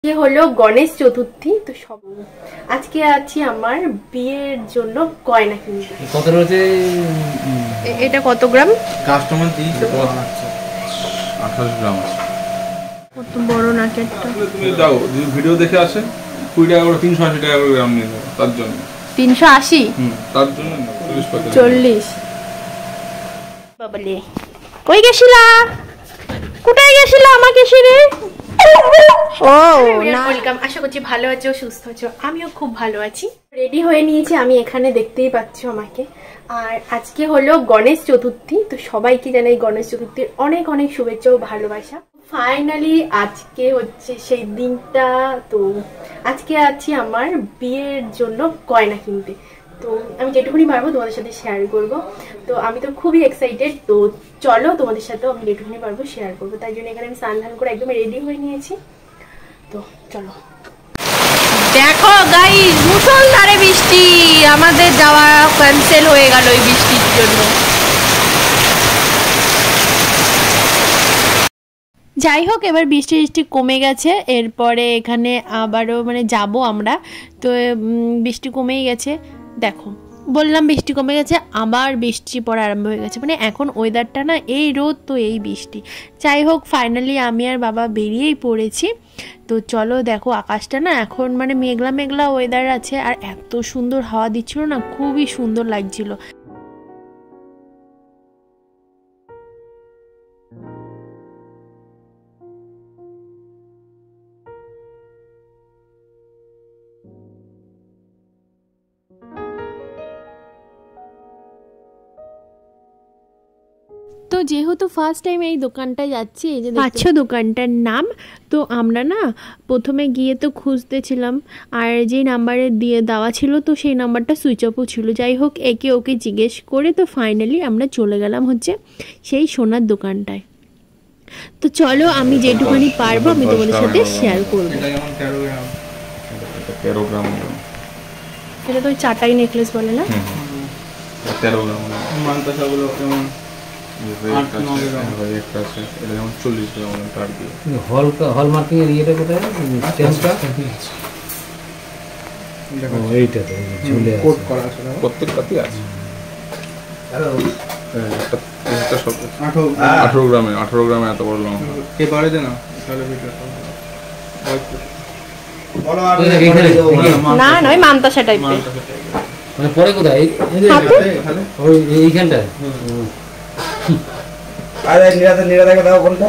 ये হলো গণেশ চতুর্থী। তো সব আজকে আছি আমার বিয়ের জন্য গয়না কিনতে। কত রয়েছে? এটা কত গ্রাম? কাস্টমার দিয়েছে 28 গ্রাম। কত বড় নাকেরটা। তুমি দাও যে ভিডিও দেখে আসে 20 টাকা করে 380 টাকা করে গ্রাম নিয়ে নেবো তার জন্য। 380? তার জন্য 40। বাবালে কই গেছিলা? কোথায় গেছিলা আমাকে ছেড়ে? ও না, ওয়েলকাম। আশা করছি ভালো আছো, সুস্থ আছো। আমিও খুব ভালো আছি। রেডি হয়ে নিয়েছি আমি, এখানে দেখতেই পাচ্ছো আমাকে। আর আজকে হলো গণেশ চতুর্থী। তো সবাইকে জানাই গণেশ চতুর্থীর অনেক অনেক শুভেচ্ছা ও ভালোবাসা। ফাইনালি আজকে হচ্ছে সেই দিনটা। তো আজকে আছি আমার বিয়ের জন্য গয়না কিনতে। তো আমি যেটুকুনি পারবো তোমাদের সাথে শেয়ার করব। তো আমি তো খুবই এক্সাইটেড। তো চলো তোমাদের সাথেও আমি যেটুকুনি পারবো শেয়ার করবো। তাই জন্য এখানে আমি স্নান ধান করে একদম রেডি হয়ে নিয়েছি। তো চলো। দেখো গাইস, মুষলধারে বৃষ্টি। আমাদের যাওয়া ক্যান্সেল হয়ে গেল এই বৃষ্টির জন্য। যাই হোক, এবার বৃষ্টি কমে গেছে। এরপরে এখানে আবারও যাব আমরা। তো বৃষ্টি কমেই গেছে। দেখো বললাম বৃষ্টি কমে গেছে, আবার বৃষ্টি পড়া আরম্ভ হয়ে গেছে। এখন ওয়েদারটা না, এই রোদ তো এই বৃষ্টি। যাই হোক, ফাইনালি আমি আর বাবা বেরিয়েই পড়েছি। তো চলো, দেখো আকাশটা না এখন মেঘলা মেঘলা ওয়েদার আছে। আর এত সুন্দর হাওয়া দিচ্ছিল না, খুবই সুন্দর লাগছিল। তো যেহেতু ফার্স্ট টাইম এই দোকানটায় যাচ্ছি, এই যে পাচ্ছ দোকানটার নাম। তো আমরা না প্রথমে গিয়ে তো খুঁজতেছিলাম, আর যে নাম্বারে দিয়ে দেওয়া ছিল তো সেই নাম্বারটা সুইচ অফও ছিল। যাই হোক, একে ওকে জিজ্ঞেস করে তো ফাইনালি আমরা চলে গেলাম হচ্ছে সেই সোনার দোকানটায়। তো চলো, আমি যেটুখানি পারবো আমি তোমাদের সাথে শেয়ার করবো। এটা তো চাটাই নেকলেস বলে না? 13 গ্রাম মানতাসাগুলো কেমন? হলমার্কিং এর ইয়েটা কোথায়? এইটাতে ঝুলে কোড করা আছে, প্রত্যেকটাতেই আছে। 18 গ্রামে এত বড় লং। এবারে দে না তাহলে ভিডিওটা বলো। আর না নয় মানতাসা টাইপের। পরে কোথায়? ওই এইখানটা। আরে নিরাতে দাও কোনটা?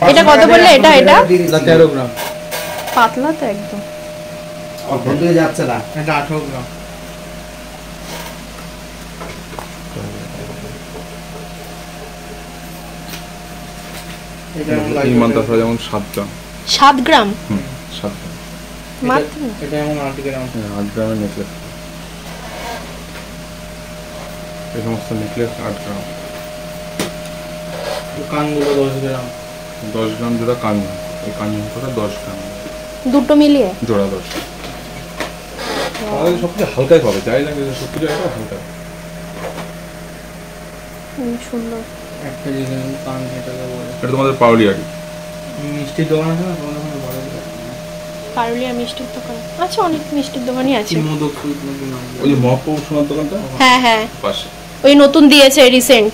এটা কত বললে? এটা 13 গ্রাম। পাতলা তো একদম। বন্ধু যাচ্ছে না। এটা 18 গ্রাম। এই মানতাসা যেমন 7 গ্রাম। 7 গ্রাম? 7 গ্রাম মাত্র। এটা যেমন 8 গ্রাম। 8 গ্রামের নেকলেস। এই সমস্ত নেকলেস 8 গ্রাম। কানগুলো 10 গ্রাম। 10 গ্রাম জোড়া কান। এই কানগুলো 10 গ্রাম দুটো মিলিয়ে জোড়া 10। আমাদের সবচেয়ে হালকাই পাবে, যাই লাগে সবচেয়ে এটা হালকা। সুন্দর একটা জিনিস কান এটাকে বলে। এটা তোমাদের পাউলিয়ারি মিষ্টির দোকান আছে না? তোমাদের ওখানে ভালো পারুলিয়া মিষ্টির দোকান আছে, অনেক মিষ্টির দোকানই আছে। মোদক সুইট নাকি নাম? ওই যে মহকুব সোনার দোকানটা? হ্যাঁ হ্যাঁ, পাশে। ওই নতুন দিয়েছে রিসেন্ট।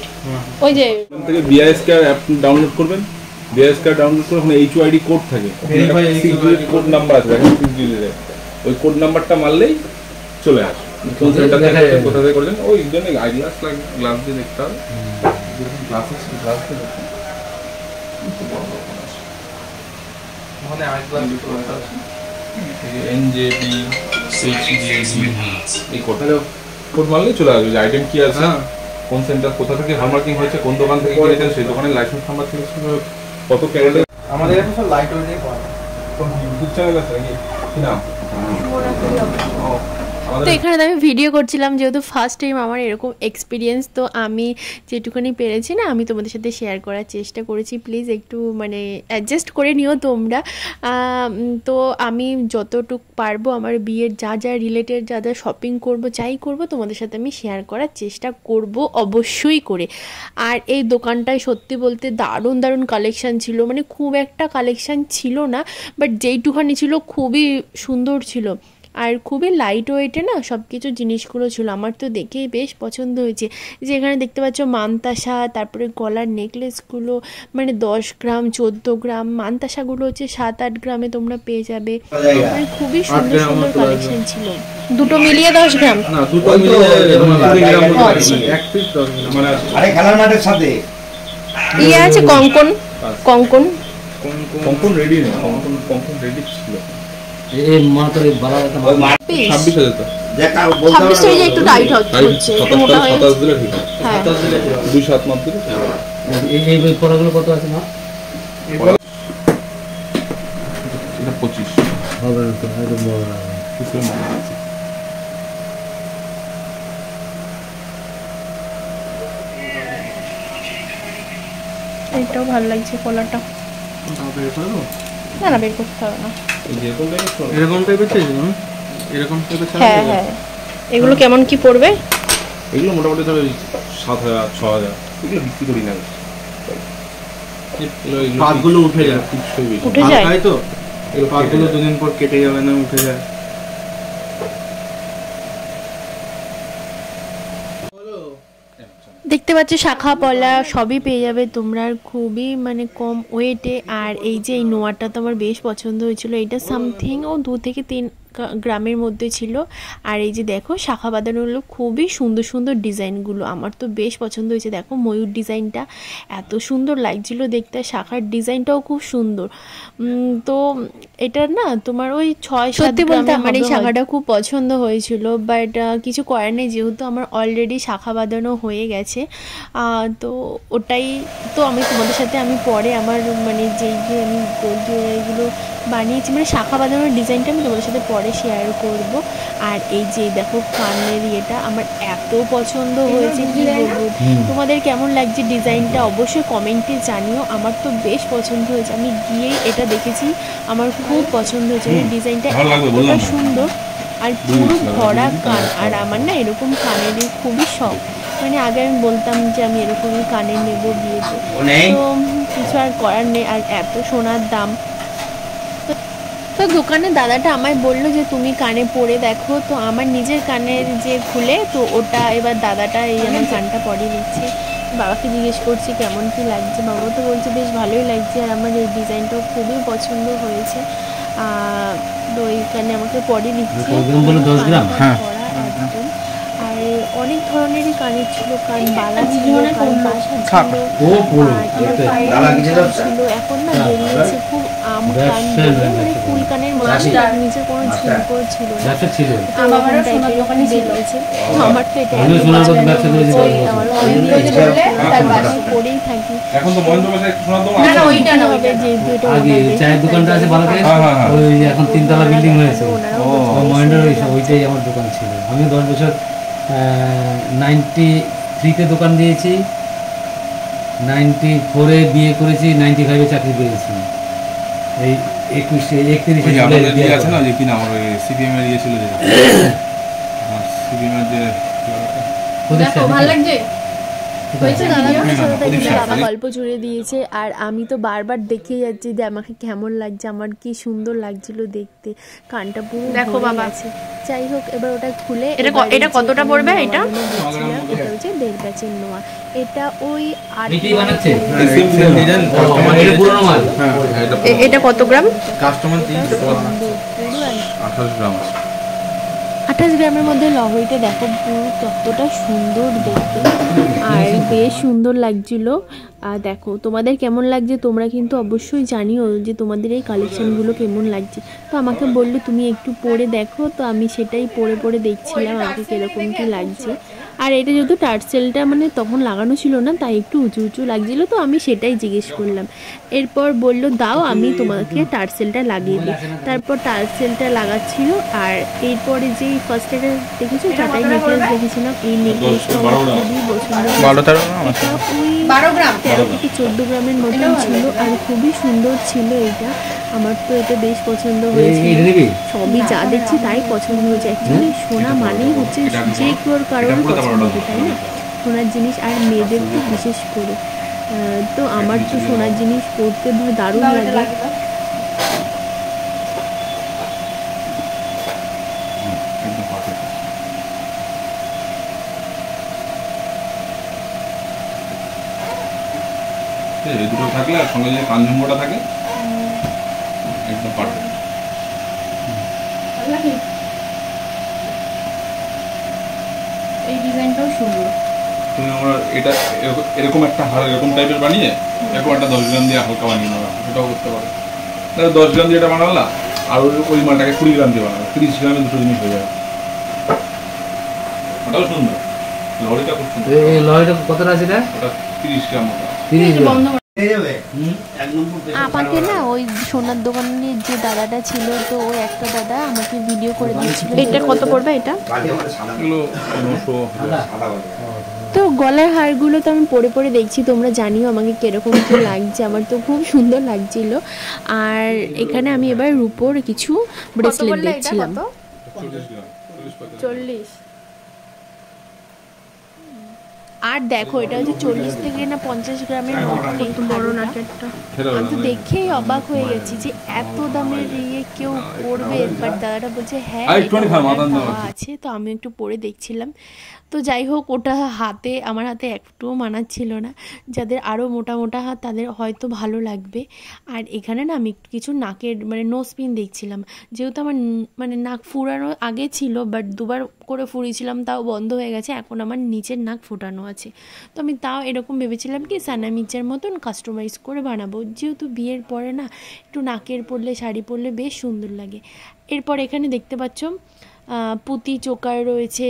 ওই যে ওখান থেকে বিআইএসকে অ্যাপ ডাউনলোড করবেন। বিআইএসকে ডাউনলোড করে ওখানে এইচওআইডি কোড থাকে, কোড নাম্বার আছে, দেখেন 6 ডিজিটের। ওই কোড নাম্বারটা মারলেই চলে আসে কোন সেন্টার থেকে কোথা থেকে করছেন। ওই জন্য আইগ্লাস লাগে, গ্লাস দিয়ে দেখতে হবে। গ্লাস আছে, গ্লাস দিয়ে দেখতে ওখানে আইগ্লাস আছে। এনজেবি এইচডিএবি এই কোড মারলেই চলে আসবে। যে আইটেম কি আছে, কোন সেন্টার কোথা থেকে হলমার্কিং হয়েছে, কোন দোকান থেকে কিনেছেন, সেই দোকানের লাইসেন্স নাম্বার থেকে কত ক্যারেটে। আমাদের এখানে সব লাইট ওয়েটেই পাওয়া যায়। কোন ইউটিউব চ্যানেল আছে নাকি? কি নাম? তো এখানে আমি ভিডিও করছিলাম যেহেতু ফার্স্ট টাইম আমার এরকম এক্সপিরিয়েন্স, তো আমি যেটুকুনি পেরেছি না আমি তোমাদের সাথে শেয়ার করার চেষ্টা করেছি। প্লিজ একটু মানে অ্যাডজাস্ট করে নিও তোমরা। তো আমি যতটুকু পারবো আমার বিয়ের যা যা রিলেটেড যা যা শপিং করব যাই করব তোমাদের সাথে আমি শেয়ার করার চেষ্টা করব অবশ্যই করে। আর এই দোকানটায় সত্যি বলতে দারুণ দারুণ কালেকশান ছিল, মানে খুব একটা কালেকশান ছিল না, বাট যেইটুখানি ছিল খুবই সুন্দর ছিল আর খুবই লাইট ওয়েটে না সব কিছু জিনিসগুলো ছিল। আমার তো দেখেই বেশ পছন্দ হয়েছে। যে এখানে দেখতে পাচ্ছ মানতাসা, তারপরে গলার নেকলেসগুলো মানে 10 গ্রাম 14 গ্রাম, মানতাসাগুলো হচ্ছে 7-8 গ্রামে তোমরা পেয়ে যাবে। মানে খুবই সুন্দর সুন্দর কালেকশন ছিল। দুটো মিলিয়ে 10 গ্রাম না, দুটো মিলিয়ে 20 গ্রাম মতো আছে। এক পিস 10 গ্রাম মানে আরে খেলার মাঠের সাথে ইয়ে আছে কঙ্কন কঙ্কন কঙ্কন রেডি নেই, কঙ্কন রেডি ছিল এই মাত্র বালা একটা 26,000 তো দেখা 26 টাই একটু টাইট হচ্ছে, একটু মোটা হয়ে 27 দিলে ঠিক আছে। হ্যাঁ 2-7 মাপ দিলে এই পড়াগুলো কত আছে না? এটা 25 হবে না তো, একদম বড় না। কিছু মনে আছে। এটাও ভালো লাগছে কলারটা। না না বের করতে হবে না। এরকম টাইপের চাইছো না? এরকম টাইপের চাইছো? হ্যাঁ হ্যাঁ এগুলো কেমন কি পড়বে? এগুলো মোটামুটি ধরো 7,000 6,000 এগুলো বিক্রি করি না। পাতগুলো উঠে যায়, উঠে যায় তাই তো এই পাতগুলো দুদিন পর কেটে যাবে না, উঠে যায়। দেখতে পাচ্ছ শাখা পলা সবই পেয়ে যাবে তোমরা, আর খুবই মানে কম ওয়েটে। আর এই যে এই নোয়াটা তো আমার বেশ পছন্দ হয়েছিল, এটা সামথিং ও 2 থেকে 3 গ্রামের মধ্যে ছিল। আর এই যে দেখো শাখা বাঁধানোগুলো খুবই সুন্দর সুন্দর ডিজাইনগুলো, আমার তো বেশ পছন্দ হয়েছে। দেখো ময়ূর ডিজাইনটা এত সুন্দর লাগছিল দেখতে, শাখার ডিজাইনটাও খুব সুন্দর। তো এটা না তোমার ওই 6-7 বলতে আমার এই শাখাটা খুব পছন্দ হয়েছিল, বাট কিছু করার নেই যেহেতু আমার অলরেডি শাখা বাঁধানো হয়ে গেছে। তো ওটাই তো আমি তোমাদের সাথে আমি পরে আমার মানে যেই যে আমি এগুলো বানিয়েছি মানে শাখা বাঁধানোর ডিজাইনটা আমি তোমাদের সাথে পরে শেয়ার করব। আর এই যে দেখো কানের ইয়েটা আমার এত পছন্দ হয়েছে কি বলবো, তোমাদের কেমন লাগছে ডিজাইনটা অবশ্যই কমেন্টে জানিও। আমার তো বেশ পছন্দ হয়েছে, আমি গিয়েই এটা দেখেছি, আমার খুব পছন্দ হয়েছে এই ডিজাইনটা, এতটা সুন্দর আর পুরো ভরা কান। আর আমার না এরকম কানের খুবই শখ, মানে আগে আমি বলতাম যে আমি এরকমই কানের নেব বিয়েতে, তো কিছু আর করার নেই। আর এত সোনার দাম, তো দোকানের দাদাটা আমায় বললো যে তুমি কানে পরে দেখো, তো আমার নিজের কানের যে খুলে তো ওটা এবার দাদাটা এই আমার কানটা পরিয়ে দিচ্ছে। বাবাকে জিজ্ঞেস করছি কেমন কি লাগছে, বাবা তো বলছে বেশ ভালোই লাগছে। আর আমার এই ডিজাইনটাও খুবই পছন্দ হয়েছে, তো এইখানে আমাকে পরিয়ে দিচ্ছে। 10 গ্রাম হ্যাঁ। আর অনেক ধরনেরই কানের ছিল, কান বালা ছিল, কান পাশা ছিল, ছিল। এখন না বেরিয়েছে খুব আম কান বলে, মানে ফুল কানের মধ্যে নিচে কোনো ঝুমকো ছিল না, বেরিয়েছে। আমার তো এটা পরেই থাকি, এখন তো বন্ধ বসে শোনা তো হবে যেহেতু এটা আগে চায়ের দোকানটা আছে ভালো করে, ওই এখন 3 তলা বিল্ডিং হয়েছে, মহেন্দ্র ওইটাই আমার দোকান ছিল। আমি 10 বছর 93-তে দোকান দিয়েছি, 94-এ বিয়ে করেছি, 95-এ চাকরি পেয়েছি। এই 31-এ আছে না যে কিনা আমার সিপিএম এর ইয়ে ছিল যে সিপিএম এর যে ভালো লাগছে বাবা গল্প জুড়ে দিয়েছে। আর আমি তো বারবার দেখে যাচ্ছি যে আমাকে কেমন লাগছে, আমার কি সুন্দর লাগছিল দেখতে, কানটা পুরো দেখো বাবা আছে। যাই হোক এবার ওটা খুলে এটা কতটা পড়বে? এটা হচ্ছে 1.5 ব্যাচের নোয়া, এটা ওই 8 এটা কত গ্রাম? কাস্টমার 28 গ্রাম 28 গ্রামের মধ্যে লহরিটা দেখো পুরো কতটা সুন্দর দেখতে, আর বেশ সুন্দর লাগছিল। আর দেখো তোমাদের কেমন লাগছে তোমরা কিন্তু অবশ্যই জানিও যে তোমাদের এই কালেকশনগুলো কেমন লাগছে। তো আমাকে বললো তুমি একটু পরে দেখো, তো আমি সেটাই পরে দেখছিলাম আমাকে কীরকম কী লাগছে। আর এটা যেহেতু টার্সেলটা মানে তখন লাগানো ছিল না, তাই একটু উঁচু উঁচু লাগছিল, তো আমি সেটাই জিজ্ঞেস করলাম। এরপর বলল দাও আমি তোমাকে টার্সেলটা লাগিয়ে দিই। তারপর টার্সেলটা লাগাচ্ছিল। আর এরপরে যে ফার্স্ট এটা দেখেছো চাটাই নেকলেস দেখেছিলাম, এই নেকলেসটা আমার খুবই পছন্দ, ওই 13 থেকে 14 গ্রামের মতন ছিল আর খুবই সুন্দর ছিল এটা। আমার তো এটা বেশ পছন্দ হয়েছে, সবই যা দেখছি তাই পছন্দ হয়েছে। অ্যাকচুয়ালি সোনা মানেই হচ্ছে যে কেউ কারোর পছন্দ হবে, তাই না? সোনার জিনিস আর মেয়েদের তো বিশেষ করে। তো আমার তো সোনার জিনিস পরতে দারুণ লাগে। এই দুটো থাকলে আর সঙ্গে যে কানঝুমটা থাকে একদম পারফেক্ট। এই ডিজাইনটাও সুন্দর। তুমি আমরা এটা এরকম একটা হার এরকম টাইপের বানিয়ে এরকম একটা 10 গ্রাম দিয়ে হালকা বানিয়ে নেওয়া, সেটাও করতে পারো। তাহলে 10 গ্রাম দিয়ে এটা বানালা আর ওই মালটাকে 20 গ্রাম দিয়ে বানাবে, 30 গ্রামে দুটো জিনিস হয়ে যাবে। ওটাও সুন্দর, লরিটা খুব সুন্দর। এই লরিটা কতটা আছে? ওটা 30 গ্রাম। ওটা 30 গ্রাম। আমাকে না ওই সোনার দোকানের যে দাদাটা ছিল, তো ওই একটা দাদা আমাকে ভিডিও করে দিয়েছিল। এটা কত পড়বে? এটা তো গলার হারগুলো তো আমি পরে পরে দেখছি, তোমরা জানিও আমাকে কিরকম কি লাগছে। আমার তো খুব সুন্দর লাগছিল। আর এখানে আমি এবার রূপোর কিছু ব্রেসলেট দেখছিলাম। 40। আর দেখো এটা হচ্ছে 40 থেকে না 50 গ্রামের মতো বড় নাকেরটা। আমি তো দেখেই অবাক হয়ে গেছি যে এত দামের ইয়ে কেউ পরবে। বাট দাদাটা বলছে হ্যাঁ আছে, তো আমি একটু পরে দেখছিলাম। তো যাই হোক, ওটা আমার হাতে একটুও মানাচ্ছিল না। যাদের আরও মোটা মোটা হাত তাদের হয়তো ভালো লাগবে। আর এখানে না আমি কিছু নাকের মানে নোজ পিন দেখছিলাম, যেহেতু আমার মানে নাক ফুরানো আগে ছিল, বাট দুবার করে ফুরিয়েছিলাম, তাও বন্ধ হয়ে গেছে। এখন আমার নিচের নাক ফোটানো আছে, তো আমি তাও এরকম ভেবেছিলাম কি সানামিচের মতন কাস্টমাইজ করে বানাবো, যেহেতু বিয়ের পরে না একটু নাকের পরলে শাড়ি পরলে বেশ সুন্দর লাগে। এরপর এখানে দেখতে পাচ্ছ পুঁতি চোকার রয়েছে,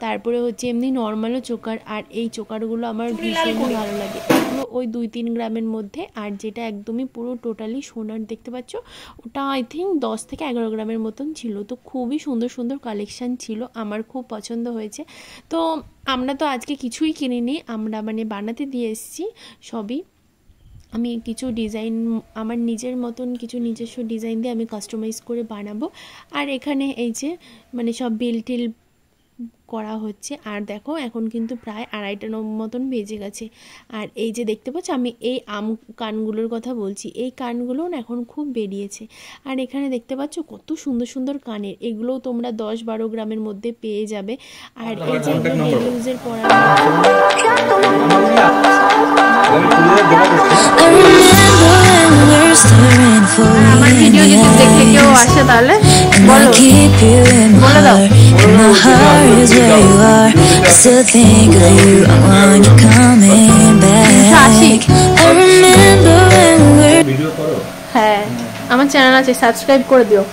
তারপরে হচ্ছে এমনি নর্মালও চোকার। আর এই চোকারগুলো আমার ভীষণ ভালো লাগে, এগুলো ওই 2-3 গ্রামের মধ্যে। আর যেটা একদমই পুরো টোটালি সোনার দেখতে পাচ্ছ, ওটা আই থিঙ্ক 10 থেকে 11 গ্রামের মতন ছিল। তো খুবই সুন্দর সুন্দর কালেকশান ছিল, আমার খুব পছন্দ হয়েছে। তো আমরা তো আজকে কিছুই কিনিনি, আমরা মানে বানাতে দিয়ে এসেছি সবই। আমি কিছু ডিজাইন আমার নিজের মতন কিছু নিজস্ব ডিজাইন দিয়ে আমি কাস্টমাইজ করে বানাবো। আর এখানে এই যে মানে সব বিল টিল করা হচ্ছে। আর দেখো এখন কিন্তু প্রায় 2:30 মতন বেজে গেছে। আর এই যে দেখতে পাচ্ছ আমি এই আম কানগুলোর কথা বলছি, এই কানগুলো না এখন খুব বেরিয়েছে। আর এখানে দেখতে পাচ্ছ কত সুন্দর সুন্দর কানের, এগুলোও তোমরা 10-12 গ্রামের মধ্যে পেয়ে যাবে। আর এই যে ইউজের পরা আমার ভিডিও যদি দেখে কেউ আসে তাহলে বলো, বলে দাও। হ্যাঁ, আমার চ্যানেল আছে, সাবস্ক্রাইব করে দিও।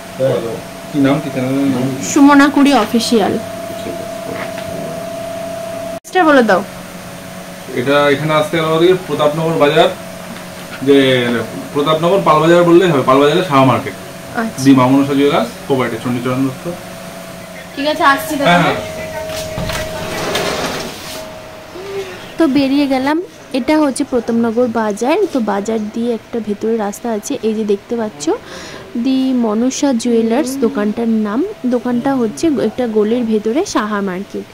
কি নাম? কি চ্যানেলের নাম? সুমনা কুড়ি অফিসিয়াল। এটা বলে দাও। এটা এখানে আসতে গেলে প্রতাপনগর বাজার, যে প্রতাপনগর পালবাজার বললেই হবে, পালবাজারে শাহ মার্কেট, দি মামনসা জুয়েলার্স, কোবাইটে, চণ্ডীচরণ দত্ত। ঠিক আছে, আসছি তাহলে। তো বেরিয়ে গেলাম। এটা হচ্ছে প্রতাপনগর বাজার। তো বাজার দিয়ে একটা ভেতরে রাস্তা আছে, এই যে দেখতে পাচ্ছ দি মনসা জুয়েলার্স দোকানটার নাম। দোকানটা হচ্ছে একটা গলির ভেতরে সাহা মার্কেট।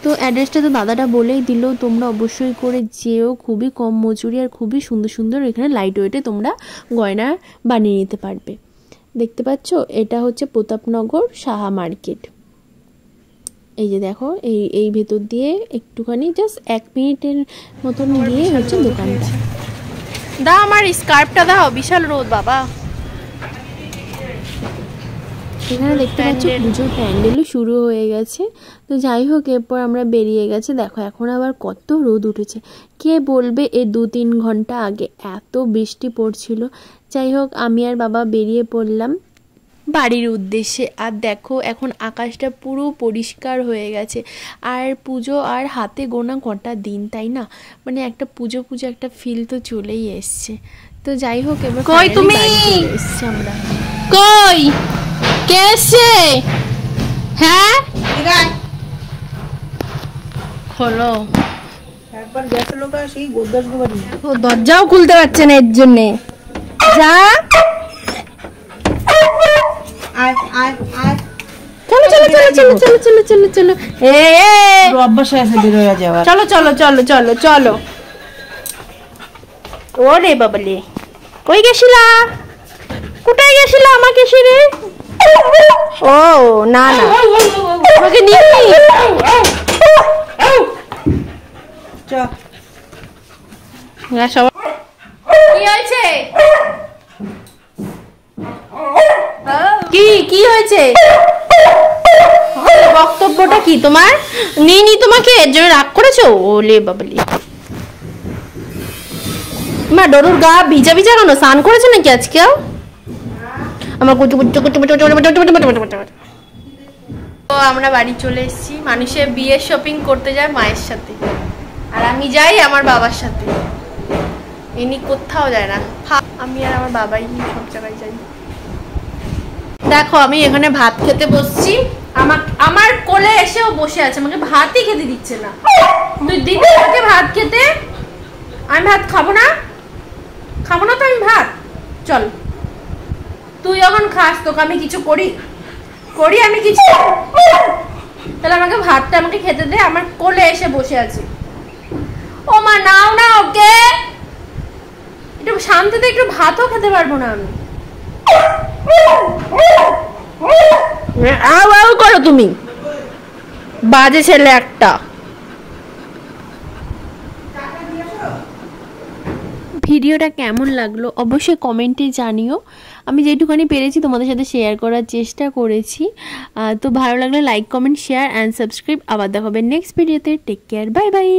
তো অ্যাড্রেসটা তো দাদাটা বলেই দিল, তোমরা অবশ্যই করে যেও, খুবই কম মজুরি আর খুবই সুন্দর সুন্দর এখানে লাইট ওয়েটে তোমরা গয়না বানিয়ে নিতে পারবে। দেখতে পাচ্ছ এটা হচ্ছে প্রতাপনগর সাহা মার্কেট। এই যে দেখো এই ভেতর দিয়ে একটুখানি জাস্ট 1 মিনিটের মতন গিয়ে হচ্ছে দোকানটা। দাও আমার স্কার্ফটা দাও, বিশাল রোদ বাবা। এখানে দেখতে পাচ্ছ পুজোর প্যান্ডেলও শুরু হয়ে গেছে। তো যাই হোক, এরপর আমরা বেরিয়ে গেছে। দেখো এখন আবার কত রোদ উঠেছে, কে বলবে এই 2-3 ঘন্টা আগে এত বৃষ্টি পড়ছিল। যাই হোক আমি আর বাবা বেরিয়ে পড়লাম। বাড়ির উদ্দেশ্যে। আর দেখো এখন আকাশটা পুরো পরিষ্কার হয়ে গেছে। আর পুজো আর হাতে গোনা কটা দিন, তাই না? মানে একটা পুজো পুজো একটা ফিল তো চলেই এসছে। তো যাই হোক, এবার কই তুমি এসছি আমরা। কই কে এসছে? হ্যাঁ খোলো। একবার গেছে লোক সেই গোদাস গোবারি ও দরজাও খুলতে পারছে না এর জন্যে। যা আয় আয় আয় চলো চলো চলো চলো চলো চলো চলো চলো অভ্যাস আছে বের হয়ে যাওয়া। চলো চলো চলো চলো চলো। ওরে বাবালে, কই গেছিলা? কোথায় গেছিলা আমাকে ছেড়ে? ও না না, আমাকে নিয়ে কি হয়েছে? কি হয়েছে? বক্তব্যটা কি তোমার? নি তোমাকে এর জন্য রাগ করেছো? ওলে বাবলি, মা ডরুর গা ভিজা ভিজা কেন? স্নান করেছো নাকি আজকে? আমার কুচু কুচু কুচু কুচু তো আমরা বাড়ি চলে এসেছি। মানুষের বিয়ের শপিং করতে যায় মায়ের সাথে, আর আমি যাই আমার বাবার সাথে। ইনি কোথাও যায় না, আমি আর আমার বাবাই সব জায়গায় যাই। দেখো আমি এখানে ভাত খেতে বসছি, আমার কোলে এসেও বসে আছে, আমাকে ভাতই খেতে দিচ্ছে না। তুই দিবি আমাকে ভাত খেতে? আমি ভাত খাবো না, খাবো না তো আমি ভাত। চল তুই যখন খাস তোকে আমি কিছু করি আমি কিছু, তাহলে আমাকে ভাতটা আমাকে খেতে দে। আমার কোলে এসে বসে আছে। ও মা নাও না ওকে, একটু শান্তিতে একটু ভাতও খেতে পারবো না আমি। আও আও করো তুমি, বাজে ছেলে একটা। ভিডিওটা কেমন লাগলো অবশ্যই কমেন্টে জানিও। আমি যেটুখানি পেরেছি তোমাদের সাথে শেয়ার করার চেষ্টা করেছি। তো ভালো লাগলে like comment share and subscribe. আবার দেখা হবে নেক্সট ভিডিওতে। Take care, bye by.